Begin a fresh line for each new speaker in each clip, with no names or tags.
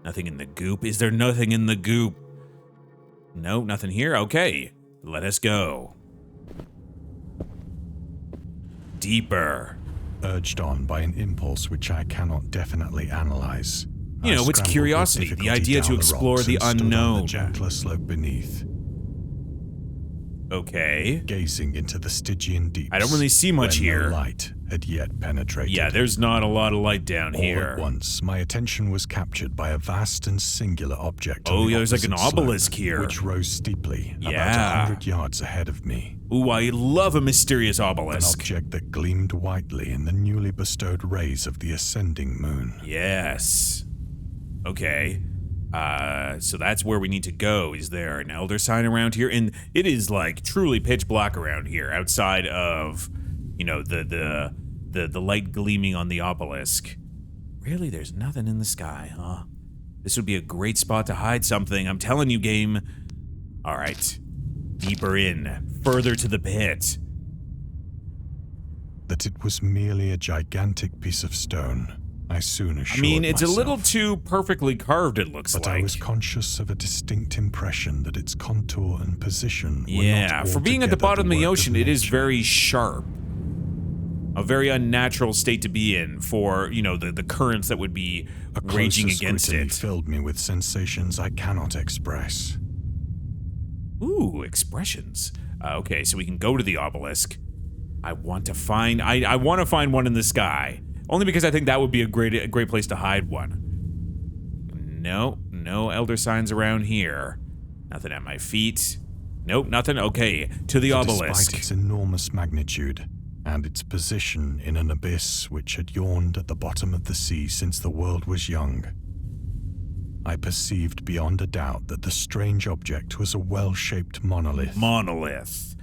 Nothing in the goop? Is there nothing in the goop? No, nothing here? Okay, let us go. Deeper.
Urged on by an impulse which I cannot definitely analyze.
You know, it's curiosity, the idea to explore the unknown.
On the gentler slope beneath.
Okay.
Gazing into the Stygian deeps.
I don't really see much here.
No light had yet penetrated.
Yeah, there's not a lot of light down here.
All at once, my attention was captured by a vast and singular object.
Oh, yeah, there's like an obelisk here.
Which rose steeply, about 100 yards ahead of me.
Ooh, I love a mysterious obelisk.
An object that gleamed whitely in the newly bestowed rays of the ascending moon.
Yes. Okay. So that's where we need to go. Is there an elder sign around here? And it is like truly pitch black around here, outside of, you know, the light gleaming on the obelisk. Really, there's nothing in the sky, huh? This would be a great spot to hide something. I'm telling you, game. All right, deeper in, further to the pit.
That it was merely a gigantic piece of stone, I soon assured myself.
I mean, it's a little too perfectly carved, it looks like.
But I was conscious of a distinct impression that its contour and position were not
for being at the bottom of the ocean, it is
nature.
very sharp. A very unnatural state to be in for, you know, the currents that would be raging against it.
Filled me with sensations I cannot express.
Ooh, expressions. Okay, so we can go to the obelisk. I want to find one in the sky. Only because I think that would be a great place to hide one. No elder signs around here. Nothing at my feet. Nope, nothing. Okay, to the obelisk.
Despite its enormous magnitude and its position in an abyss which had yawned at the bottom of the sea since the world was young, I perceived beyond a doubt that the strange object was a well-shaped monolith.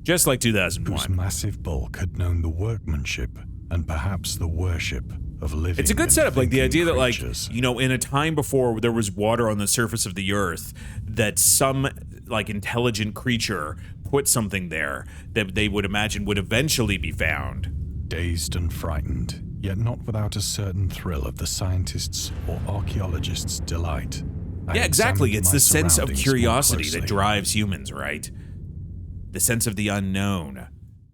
Just like 2001.
Whose massive bulk had known the workmanship and perhaps the worship of living.
It's a good setup, like the idea that, like,
creatures.
you know, in a time before there was water on the surface of the earth, that some, like, intelligent creature put something there that they would imagine would eventually be found.
Dazed and frightened, yet not without a certain thrill of the scientist's or archaeologist's delight.
Yeah, exactly. It's the sense of
surroundings
curiosity
more
that
closely.
drives humans, right? The sense of the unknown.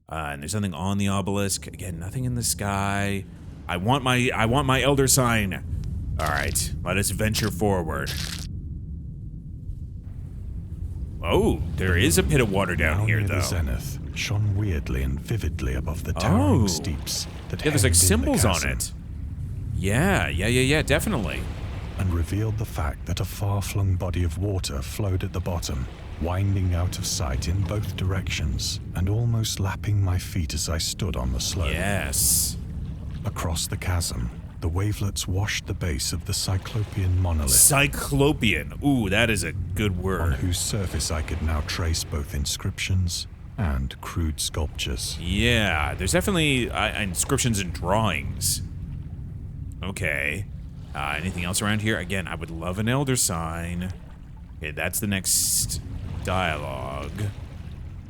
And there's something on the obelisk. Again, nothing in the sky. I want my elder sign. All right, let us venture forward. Oh, there is a pit of water down here,
near
though.
The zenith shone weirdly and vividly above the towering steeps that
yeah, there's like
hemmed in
symbols
the
on
chasm,
it. Yeah, definitely.
and revealed the fact that a far-flung body of water flowed at the bottom, winding out of sight in both directions and almost lapping my feet as I stood on the slope.
Yes.
Across the chasm, the wavelets washed the base of the Cyclopean monolith,
Cyclopean. Ooh, that is a good
on
word.
whose surface I could now trace both inscriptions and crude sculptures.
Yeah, there's definitely inscriptions and drawings. Okay. Anything else around here? Again, I would love an elder sign. Okay, that's the next dialogue.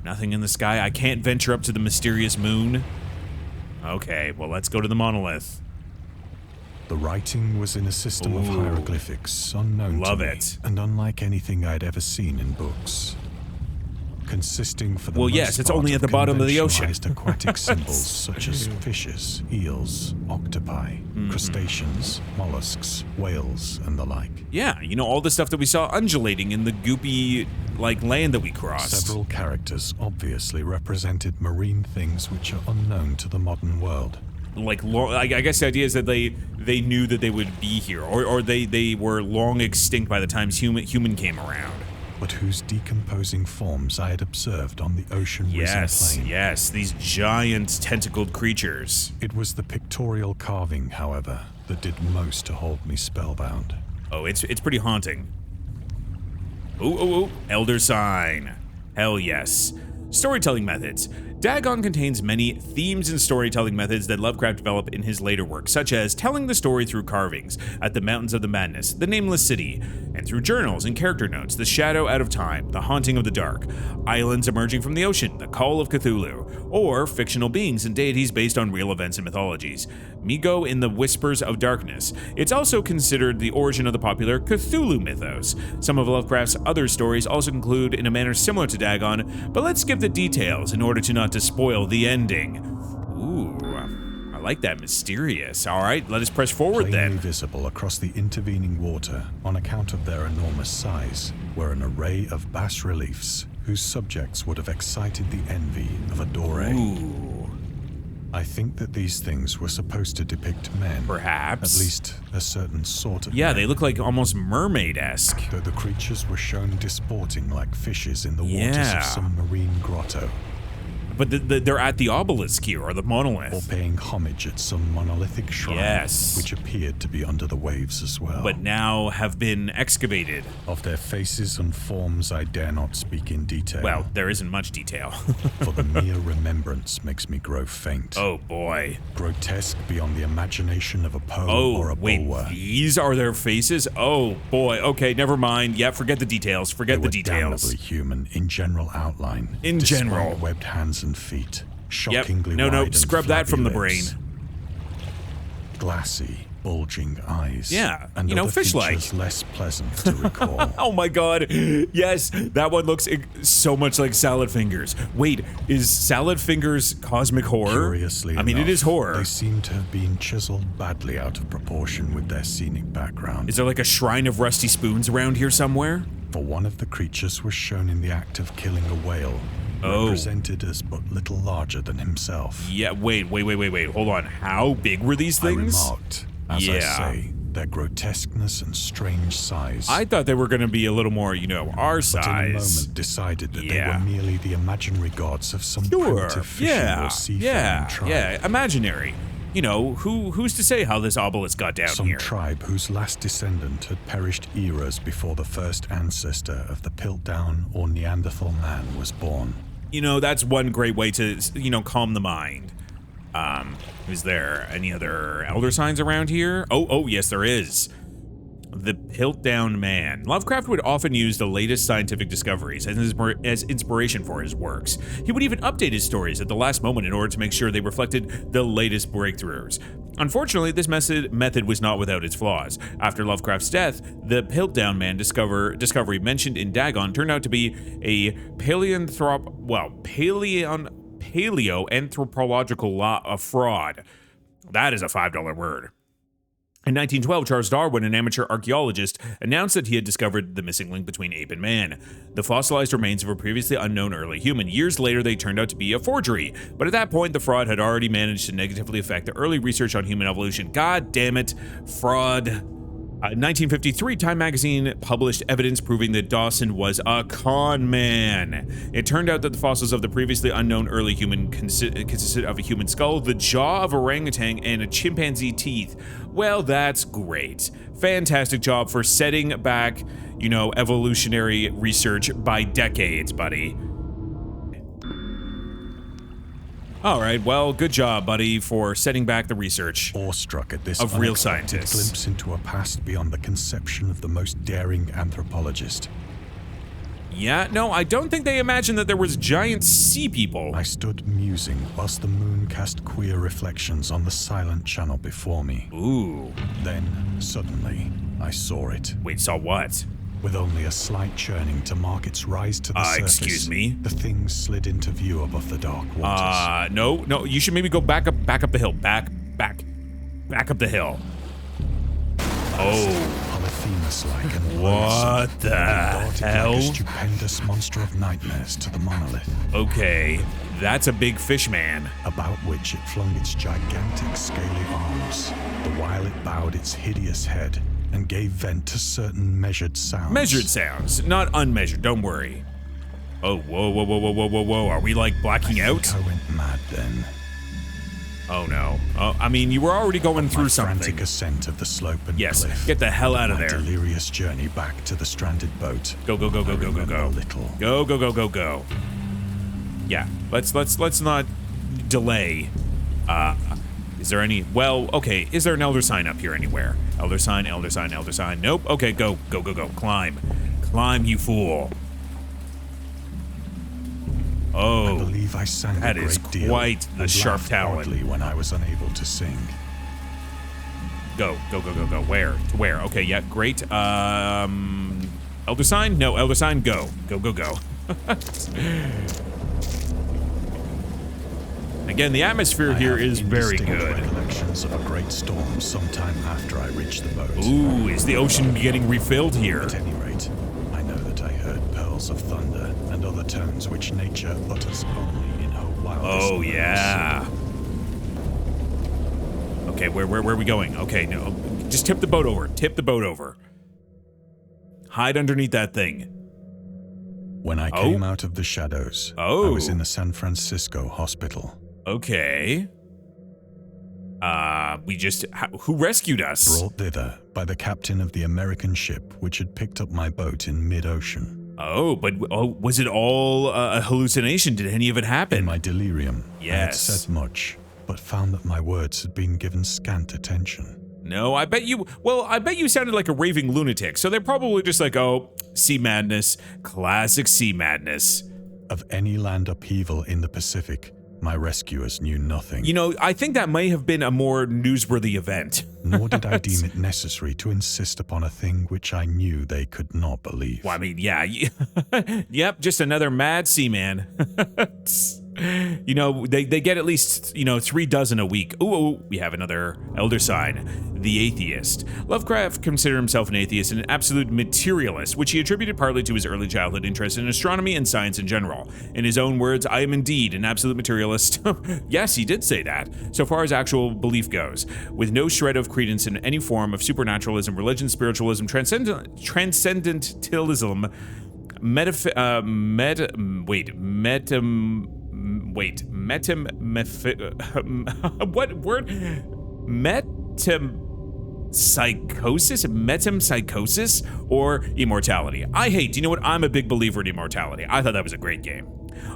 Nothing in the sky. I can't venture up to the mysterious moon. Okay, well, let's go to the monolith.
The writing was in a system of
Ooh.
hieroglyphics unknown
Love
to me,
it.
and unlike anything I'd ever seen in books. Consisting for the
Well,
most
yes, it's
part
only at the bottom of the ocean.
conventionalized aquatic symbols such as fishes, eels, octopi, crustaceans, mollusks, whales, and the like.
Yeah, you know, all the stuff that we saw undulating in the goopy, like, land that we crossed.
Several characters obviously represented marine things which are unknown to the modern world.
Like, I guess the idea is that they knew that they would be here, or they were long extinct by the time human came around.
But whose decomposing forms I had observed on the ocean risen plain.
Yes, these giant tentacled creatures.
It was the pictorial carving, however, that did most to hold me spellbound.
Oh, it's pretty haunting. Ooh, elder sign. Hell yes. Storytelling methods. Dagon contains many themes and storytelling methods that Lovecraft developed in his later work, such as telling the story through carvings at the Mountains of the Madness, the Nameless City, and through journals and character notes, the Shadow Out of Time, the Haunting of the Dark, islands emerging from the ocean, the Call of Cthulhu, or fictional beings and deities based on real events and mythologies. Migo in the Whispers of Darkness. It's also considered the origin of the popular Cthulhu mythos. Some of Lovecraft's other stories also conclude in a manner similar to Dagon, but let's skip the details in order to not to spoil the ending. Ooh, I like that, mysterious. All right, let us press forward
Plainly
then.
visible across the intervening water, on account of their enormous size, were an array of bas-reliefs whose subjects would have excited the envy of a Doré.
Ooh,
I think that these things were supposed to depict men.
perhaps.
At least a certain sort of
Yeah,
men.
they look like almost mermaid-esque.
Though the creatures were shown disporting like fishes in the waters
Yeah.
of some marine grotto,
But they're at the obelisk here, or the
or
monolith.
paying homage at some monolithic shrine,
Yes.
which appeared to be under the waves as well.
But now have been excavated.
Of their faces and forms I dare not speak in detail,
Well, there isn't much detail.
for the mere remembrance makes me grow faint.
Oh boy.
Grotesque beyond the imagination of a Poe
Oh,
or a
wait,
Bulwer.
these are their faces? Oh boy, okay, never mind. Yeah, forget the details.
They
Forget
were
the details.
damnably human in general outline.
In
despite
general.
webbed hands and feet,
Yep.
shockingly
No,
wide and
scrub that
flabby
from the
lips,
brain.
glassy, bulging eyes.
Yeah,
and
you know,
other
fish-like.
features less pleasant to recall.
Oh my god. Yes, that one looks so much like Salad Fingers. Wait, is Salad Fingers cosmic horror?
Curiously
I mean,
enough,
it is horror.
They seem to have been chiseled badly out of proportion with their scenic background.
Is there like a shrine of rusty spoons around here somewhere?
For one of the creatures was shown in the act of killing a whale,
Oh.
represented as but little larger than himself.
Yeah, wait. Hold on. How big were these
I
things?
remarked, as I
Yeah.
say, their grotesqueness and strange size.
I thought they were going to be a little more, you know, our
but in a
size.
moment decided that
Yeah.
they were merely the imaginary gods of some
Sure.
primitive fishing or seafaring tribe.
Yeah, imaginary. You know, who's to say how this obelisk got down
Some
here?
tribe whose last descendant had perished eras before the first ancestor of the Piltdown or Neanderthal man was born.
You know, that's one great way to, you know, calm the mind. Is there any other elder signs around here? Oh, yes, there is. The Piltdown Man. Lovecraft would often use the latest scientific discoveries as inspiration for his works. He would even update his stories at the last moment in order to make sure they reflected the latest breakthroughs. Unfortunately, this method was not without its flaws. After Lovecraft's death, the Piltdown Man discovery mentioned in Dagon turned out to be a paleoanthropological fraud. That is a $5 word. In 1912, Charles Darwin, an amateur archaeologist, announced that he had discovered the missing link between ape and man, the fossilized remains of a previously unknown early human. Years later, they turned out to be a forgery, but at that point, the fraud had already managed to negatively affect the early research on human evolution. God damn it, fraud. In 1953, Time magazine published evidence proving that Dawson was a con man. It turned out that the fossils of the previously unknown early human consisted of a human skull, the jaw of orangutan, and a chimpanzee teeth. Well, that's great. Fantastic job for setting back, you know, evolutionary research by decades, buddy. All right, well, good job, buddy, for setting back the research.
Awestruck at this
Of real
unexpected
scientists.
glimpse into a past beyond the conception of the most daring anthropologist,
Yeah, no, I don't think they imagined that there was giant sea people.
I stood musing whilst the moon cast queer reflections on the silent channel before me.
Ooh,
Then, suddenly, I saw it.
wait, saw what?
With only a slight churning to mark its rise to the surface,
excuse me?
the thing slid into view above the dark waters.
No, you should maybe go back up the hill. Back up the hill. Oh,
Polyphemus-like and
what
loathsome,
the
darted
hell?
like a stupendous monster of nightmares to the monolith,
Okay, that's a big fish man.
about which it flung its gigantic scaly arms, the while it bowed its hideous head and gave vent to certain measured sounds.
Measured sounds, not unmeasured, don't worry. Oh, whoa. Are we like blacking
I
out?
think I went mad then.
Oh no. Oh, I mean, you were already going through
My
something.
frantic ascent of the slope and
Yes,
cliff.
get the hell out of
My
there.
delirious journey back to the stranded boat.
Go.
I remember little.
Go. Yeah, let's not delay. Is there any? Well, okay. Is there an elder sign up here anywhere? Elder sign, elder sign, elder sign. Nope. Okay, go. Climb, you fool. Oh,
I believe I sang
that
a
is
great deal
quite the
and
sharp
laughed
talent.
oddly when I was unable to sing.
Go. Where? To where? Okay, yeah, great. Elder sign? No, elder sign, go. Go. Again, the atmosphere here is very good.
Recollections of a great storm sometime after I reached the boat.
Ooh, is the ocean getting refilled here?
At any rate, I know that I heard pearls of thunder and other tones which nature utters only in her wildest
Oh,
moods.
yeah. Okay, where are we going? Okay, no, just tip the boat over. Hide underneath that thing.
When I came out of the shadows, I was in the San Francisco hospital.
Okay. Who rescued us?
Brought thither by the captain of the American ship which had picked up my boat in mid-ocean.
Was it all a hallucination? Did any of it happen?
In my delirium, I had
Yes.
said much, but found that my words had been given scant attention.
No, I bet you sounded like a raving lunatic, so they're probably just like, oh, sea madness, classic sea madness.
Of any land upheaval in the Pacific, my rescuers knew nothing.
You know, I think that may have been a more newsworthy event.
Nor did I deem it necessary to insist upon a thing which I knew they could not believe.
Well, I mean, yeah. Yep, just another mad seaman. You know, they get at least, 3 dozen a week. Ooh, we have another elder sign. The atheist. Lovecraft considered himself an atheist and an absolute materialist, which he attributed partly to his early childhood interest in astronomy and science in general. In his own words, I am indeed an absolute materialist. Yes, he did say that, so far as actual belief goes, with no shred of credence in any form of supernaturalism, religion, spiritualism, transcendentalism, what word? Metempsychosis or immortality. Do you know what? I'm a big believer in immortality. I thought that was a great game.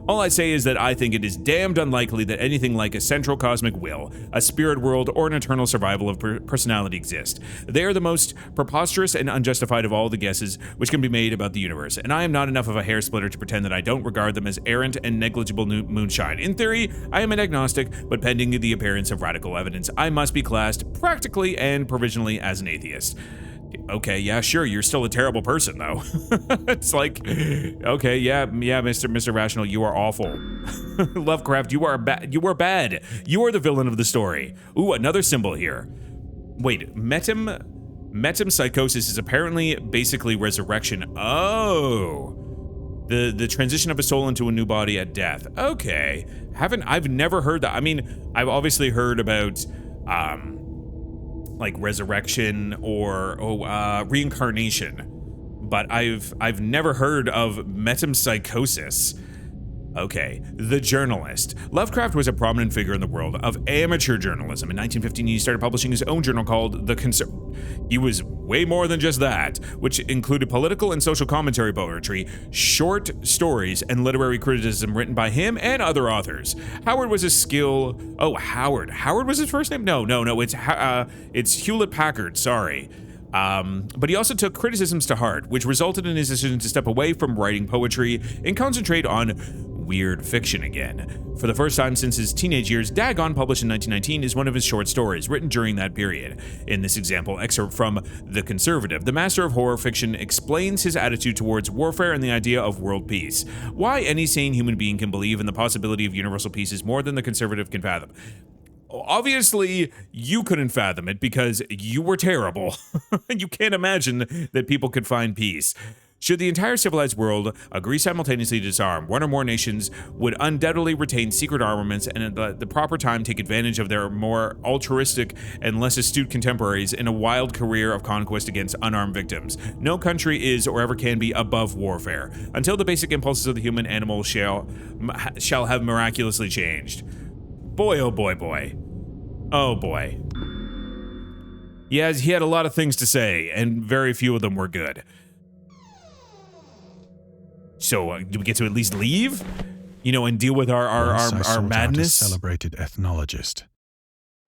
All I say is that I think it is damned unlikely that anything like a central cosmic will, a spirit world, or an eternal survival of personality exist. They are the most preposterous and unjustified of all the guesses which can be made about the universe, and I am not enough of a hair splitter to pretend that I don't regard them as errant and negligible moonshine. In theory, I am an agnostic, but pending the appearance of radical evidence, I must be classed practically and provisionally as an atheist. Okay, yeah, sure, you're still a terrible person, though. It's like, okay, yeah, Mr. Rational, you are awful. Lovecraft, you are bad. You are the villain of the story. Ooh, another symbol here. Wait, metempsychosis is apparently basically resurrection. Oh. The transition of a soul into a new body at death. Okay. I've never heard that. I mean, I've obviously heard about like resurrection or reincarnation, but I've never heard of metempsychosis. Okay, the journalist. Lovecraft was a prominent figure in the world of amateur journalism. In 1915, he started publishing his own journal called The He was way more than just that, which included political and social commentary poetry, short stories, and literary criticism written by him and other authors. Howard was a skill. Oh, Howard. Howard was his first name? No. It's Hewlett Packard. Sorry. But he also took criticisms to heart, which resulted in his decision to step away from writing poetry and concentrate on weird fiction again. For the first time since his teenage years, Dagon, published in 1919, is one of his short stories, written during that period. In this example excerpt from The Conservative, the master of horror fiction explains his attitude towards warfare and the idea of world peace. Why any sane human being can believe in the possibility of universal peace is more than the conservative can fathom. Obviously, you couldn't fathom it because you were terrible. You can't imagine that people could find peace. Should the entire civilized world agree simultaneously to disarm, one or more nations would undoubtedly retain secret armaments and at the proper time take advantage of their more altruistic and less astute contemporaries in a wild career of conquest against unarmed victims. No country is or ever can be above warfare, until the basic impulses of the human animal shall have miraculously changed. Boy, oh boy, boy. Oh boy. He had a lot of things to say, and very few of them were good. So, do we get to at least leave? you know, and deal with our
Once I
our
sought out a
madness.
celebrated ethnologist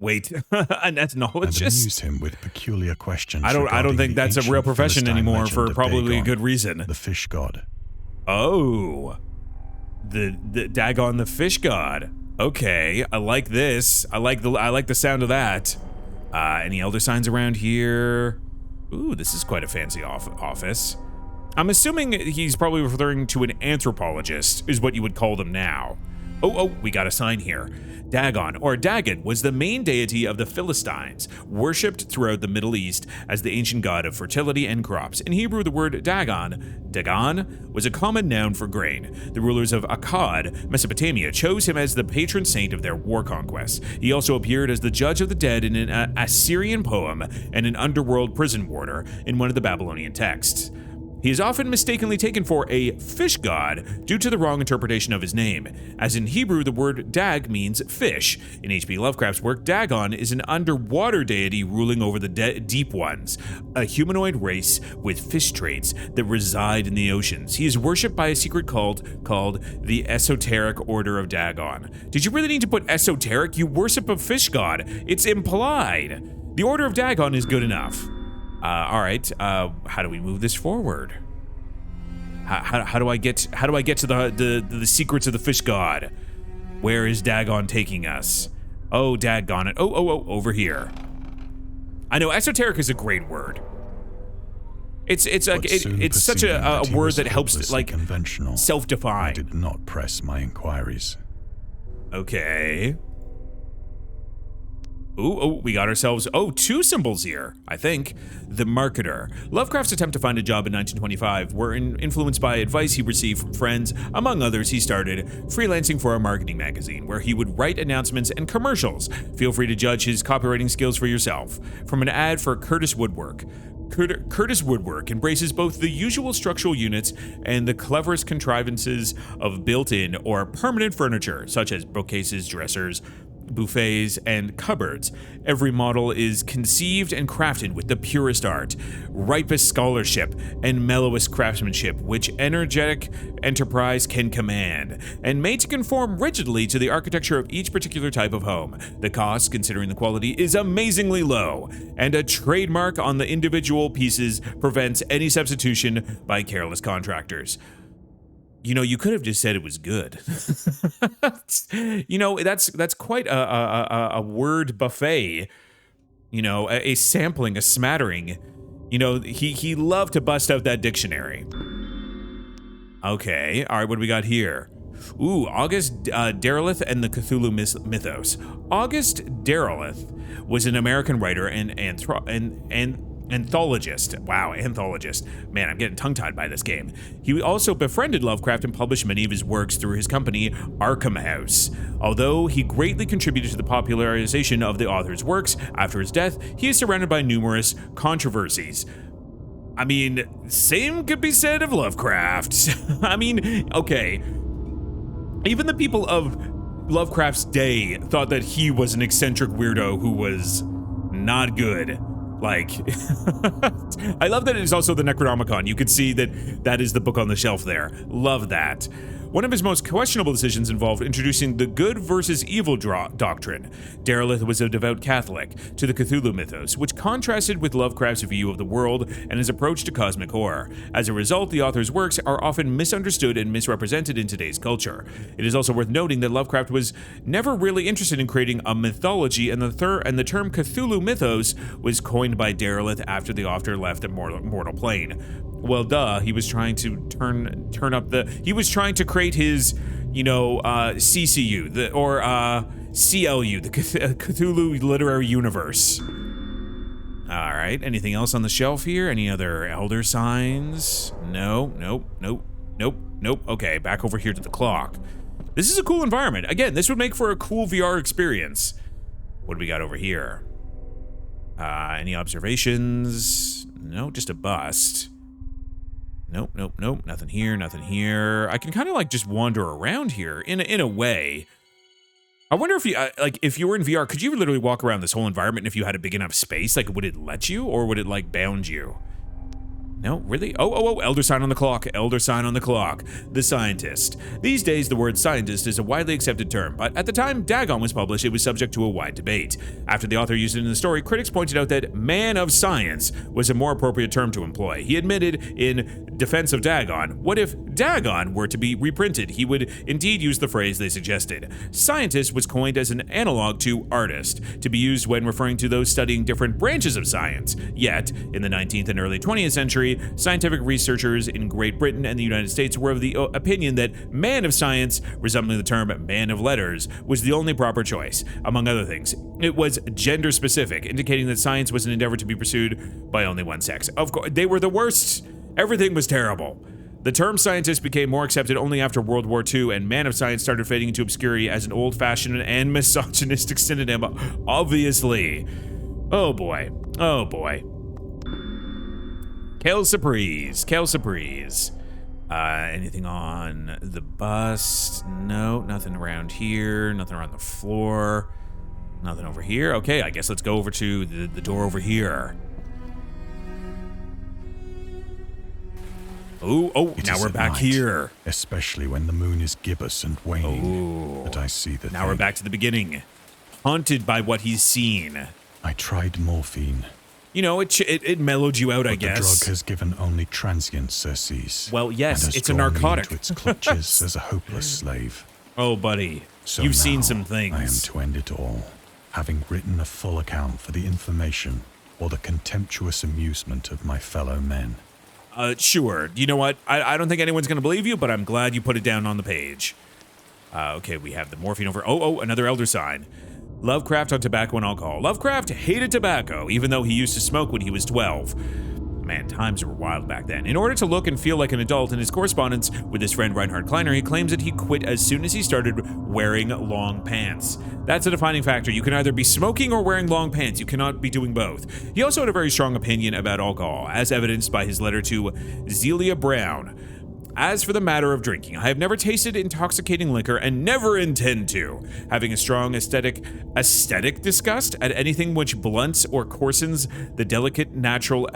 Wait, an
and
ethnologist?
amused him with peculiar questions.
I don't
regarding
think
the
that's a real
ancient
profession
Philistine
anymore
legend
for
of
probably a
Dagon,
good reason.
the fish god.
Oh, the Dagon, the fish god. Okay, I like this. I like the sound of that. Any elder signs around here? Ooh, this is quite a fancy office. I'm assuming he's probably referring to an anthropologist, is what you would call them now. Oh, we got a sign here. Dagon, or Dagon, was the main deity of the Philistines, worshipped throughout the Middle East as the ancient god of fertility and crops. In Hebrew, the word Dagon, was a common noun for grain. The rulers of Akkad, Mesopotamia, chose him as the patron saint of their war conquests. He also appeared as the judge of the dead in an Assyrian poem and an underworld prison warder in one of the Babylonian texts. He is often mistakenly taken for a fish god due to the wrong interpretation of his name. As in Hebrew, the word dag means fish. In H.P. Lovecraft's work, Dagon is an underwater deity ruling over the deep ones, a humanoid race with fish traits that reside in the oceans. He is worshipped by a secret cult called the Esoteric Order of Dagon. Did you really need to put esoteric? You worship a fish god. It's implied. The Order of Dagon is good enough. All right. How do we move this forward? How do I get to the secrets of the fish god? Where is Dagon taking us? Oh, daggone it! Oh, over here. I know esoteric is a great word. It's such a word that helps like self-define.
I did not press my inquiries.
Okay. Ooh, we got ourselves, two symbols here, I think. The Marketer. Lovecraft's attempt to find a job in 1925 were influenced by advice he received from friends. Among others, he started freelancing for a marketing magazine where he would write announcements and commercials. Feel free to judge his copywriting skills for yourself. From an ad for Curtis Woodwork. Curtis Woodwork embraces both the usual structural units and the cleverest contrivances of built-in or permanent furniture, such as bookcases, dressers, buffets, and cupboards. Every model is conceived and crafted with the purest art, ripest scholarship, and mellowest craftsmanship which energetic enterprise can command, and made to conform rigidly to the architecture of each particular type of home. The cost, considering the quality, is amazingly low, and a trademark on the individual pieces prevents any substitution by careless contractors. You know, you could have just said it was good. You know, that's quite a word buffet. You know, a sampling, a smattering. You know, he loved to bust out that dictionary. Okay, all right, what do we got here? Ooh, August Derleth and the Cthulhu mythos. August Derleth was an American writer and anthologist. Wow, anthologist. Man, I'm getting tongue-tied by this game. He also befriended Lovecraft and published many of his works through his company, Arkham House. Although he greatly contributed to the popularization of the author's works, after his death, he is surrounded by numerous controversies. I mean, same could be said of Lovecraft. I mean, okay. Even the people of Lovecraft's day thought that he was an eccentric weirdo who was not good. Like, I love that it is also the Necronomicon. You could see that is the book on the shelf there. Love that. One of his most questionable decisions involved introducing the good versus evil doctrine. Derleth was a devout Catholic to the Cthulhu mythos, which contrasted with Lovecraft's view of the world and his approach to cosmic horror. As a result, the author's works are often misunderstood and misrepresented in today's culture. It is also worth noting that Lovecraft was never really interested in creating a mythology, and the term Cthulhu mythos was coined by Derleth after the author left the mortal plane. Well, duh, he was trying to he was trying to create his, CCU, or CLU, the Cthulhu Literary Universe. All right, anything else on the shelf here? Any other elder signs? Nope. Okay, back over here to the clock. This is a cool environment. Again, this would make for a cool VR experience. What do we got over here? Any observations? No, just a bust. Nope. Nothing here. I can kind of like just wander around here in a way. I wonder if you if you were in VR, could you literally walk around this whole environment, and if you had a big enough space, like would it let you, or would it like bound you? No, really? Oh, elder sign on the clock, elder sign on the clock. The scientist. These days, the word scientist is a widely accepted term, but at the time Dagon was published, it was subject to a wide debate. After the author used it in the story, critics pointed out that man of science was a more appropriate term to employ. He admitted in defense of Dagon, what if Dagon were to be reprinted? He would indeed use the phrase they suggested. Scientist was coined as an analog to artist, to be used when referring to those studying different branches of science. Yet, in the 19th and early 20th century, scientific researchers in Great Britain and the United States were of the opinion that man of science, resembling the term man of letters, was the only proper choice. Among other things, it was gender specific, indicating that science was an endeavor to be pursued by only one sex. Of course, they were the worst. Everything was terrible. The term scientist became more accepted only after World War II, and man of science started fading into obscurity as an old-fashioned and misogynistic synonym, obviously. Oh boy. Oh boy. Kale Surprise. Anything on the bus? No, nothing around here. Nothing around the floor. Nothing over here. Okay, I guess let's go over to the door over here. Oh, now we're back here.
Especially when the moon is gibbous and waning. But I see the
Now we're back to the beginning. Haunted by what he's seen.
I tried morphine.
You know, it mellowed you out, I guess.
The drug has given only transient surcease.
Well, yes,
and has
it's a
drawn me
narcotic.
into its clutches as a hopeless slave.
Oh, buddy,
So
you've
now
seen some things.
I am to end it all, having written a full account for the information or the contemptuous amusement of my fellow men.
Sure. You know what? I don't think anyone's going to believe you, but I'm glad you put it down on the page. Okay, we have the morphine over. Oh, another elder sign. Lovecraft on tobacco and alcohol. Lovecraft hated tobacco, even though he used to smoke when he was 12. Man, times were wild back then. In order to look and feel like an adult, in his correspondence with his friend Reinhard Kleiner, he claims that he quit as soon as he started wearing long pants. That's a defining factor. You can either be smoking or wearing long pants. You cannot be doing both. He also had a very strong opinion about alcohol, as evidenced by his letter to Zelia Brown. As for the matter of drinking, I have never tasted intoxicating liquor and never intend to. Having a strong aesthetic disgust at anything which blunts or coarsens the delicate natural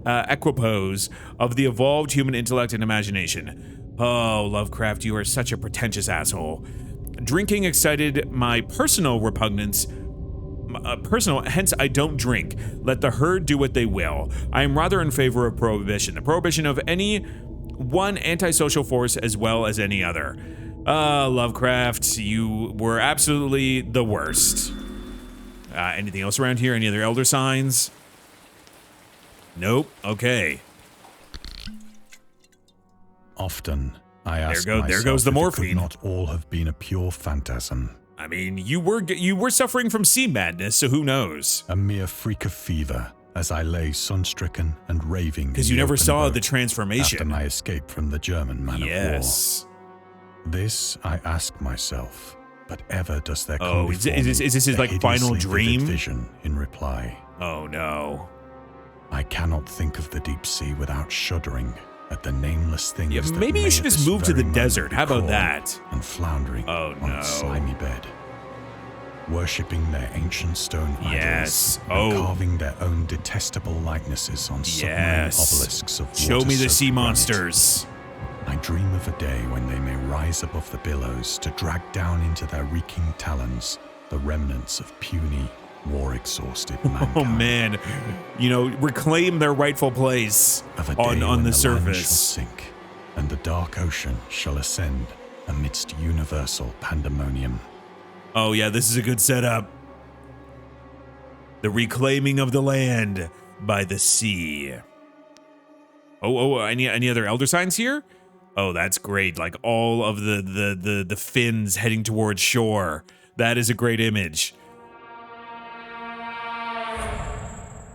equipoise of the evolved human intellect and imagination. Oh, Lovecraft, you are such a pretentious asshole. Drinking excited my personal repugnance. Hence I don't drink. Let the herd do what they will. I am rather in favor of prohibition. The prohibition of any one antisocial force as well as any other. Lovecraft, you were absolutely the worst. Anything else around here? Any other elder signs? Nope. Okay.
Often, I ask myself
there goes the
if
morphine.
it could not all have been a pure phantasm.
I mean, you were suffering from sea madness, so who knows?
A mere freak of fever, as I lay sun-stricken and raving.
Because you never saw the transformation.
After my escape from the German man of
yes.
war. This I ask myself, but ever does there come
Oh, is this his like final dream?
Vision in reply.
Oh no.
I cannot think of the deep sea without shuddering at the nameless things.
Yeah,
that
maybe you
may
should
at
just
this
move to the
very
desert.
moment
How about
be
that?
crawling and floundering
Oh,
on
no.
a slimy bed, worshipping their ancient stone
Yes.
idols, and carving their own detestable likenesses on submarine
Yes.
obelisks of
Show me the
water-soaked
sea
granite.
monsters.
I dream of a day when they may rise above the billows to drag down into their reeking talons the remnants of puny, war-exhausted mankind.
Oh man, you know, reclaim their rightful place
Of a day
on
when
the
land shall
surface.
sink, and the dark ocean shall ascend amidst universal pandemonium.
Oh yeah, this is a good setup. The reclaiming of the land by the sea. Any other elder signs here? Oh, that's great. Like all of the fins heading towards shore. That is a great image.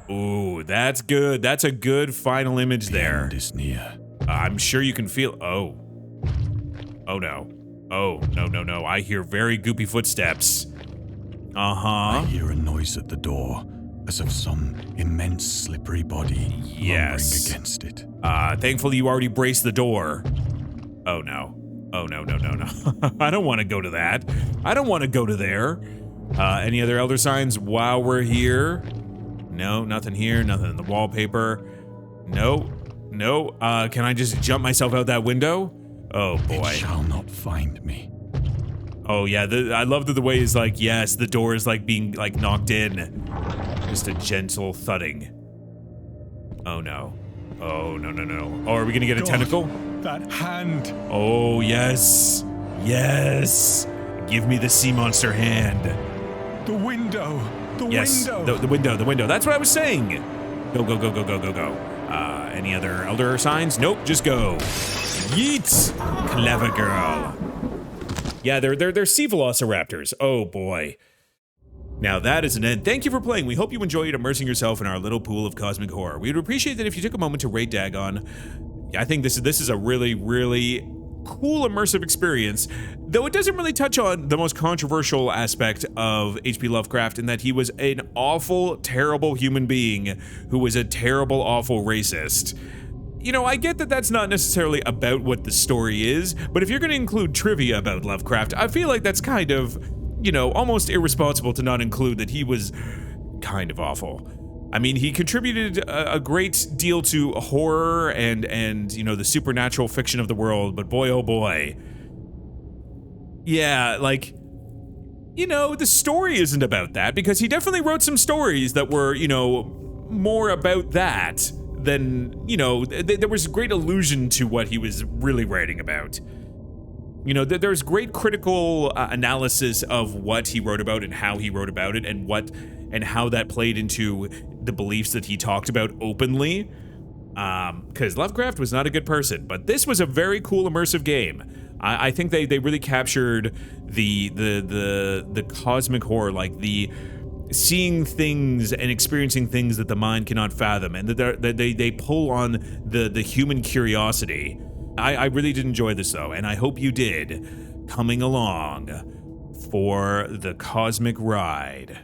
Ooh, that's good. That's a good final image
The
there.
end is near.
I'm sure you can feel. Oh no. Oh, no. I hear very goopy footsteps.
I hear a noise at the door, as of some immense slippery body
Yes.
lumbering against it.
Thankfully you already braced the door. Oh no. Oh no. I don't want to go to that. I don't want to go to there. Any other elder signs while we're here? No, nothing here. Nothing in the wallpaper. No. No, can I just jump myself out that window? Oh boy.
It shall not find me.
Oh yeah, I love that the way is like, yes, the door is like being like knocked in. Just a gentle thudding. Oh no. Oh no no no. Oh, are we gonna get a
God,
tentacle?
That hand.
Oh yes. Yes. Give me the sea monster hand.
The window. The
Yes.
window.
The window, the window. That's what I was saying. Go, go, go, go, go, go, go. Any other elder signs? Nope, just go. Yeet! Clever girl. Yeah, they're sea velociraptors. Oh boy. Now that is an end. Thank you for playing. We hope you enjoyed immersing yourself in our little pool of cosmic horror. We would appreciate that if you took a moment to rate Dagon. I think this is a really, really cool immersive experience, though it doesn't really touch on the most controversial aspect of H.P. Lovecraft in that he was an awful, terrible human being who was a terrible, awful racist. You know, I get that that's not necessarily about what the story is, but if you're going to include trivia about Lovecraft, I feel like that's kind of, you know, almost irresponsible to not include that he was kind of awful. I mean, he contributed a great deal to horror and you know, the supernatural fiction of the world, but boy, oh boy. Yeah, like, you know, the story isn't about that, because he definitely wrote some stories that were, you know, more about that than, you know, there was great allusion to what he was really writing about. You know, there's great critical analysis of what he wrote about and how he wrote about it and how that played into the beliefs that he talked about openly. Because Lovecraft was not a good person, but this was a very cool immersive game. I think they really captured the cosmic horror, like the seeing things and experiencing things that the mind cannot fathom, and that they pull on the human curiosity. I really did enjoy this though, and I hope you did, coming along for the cosmic ride.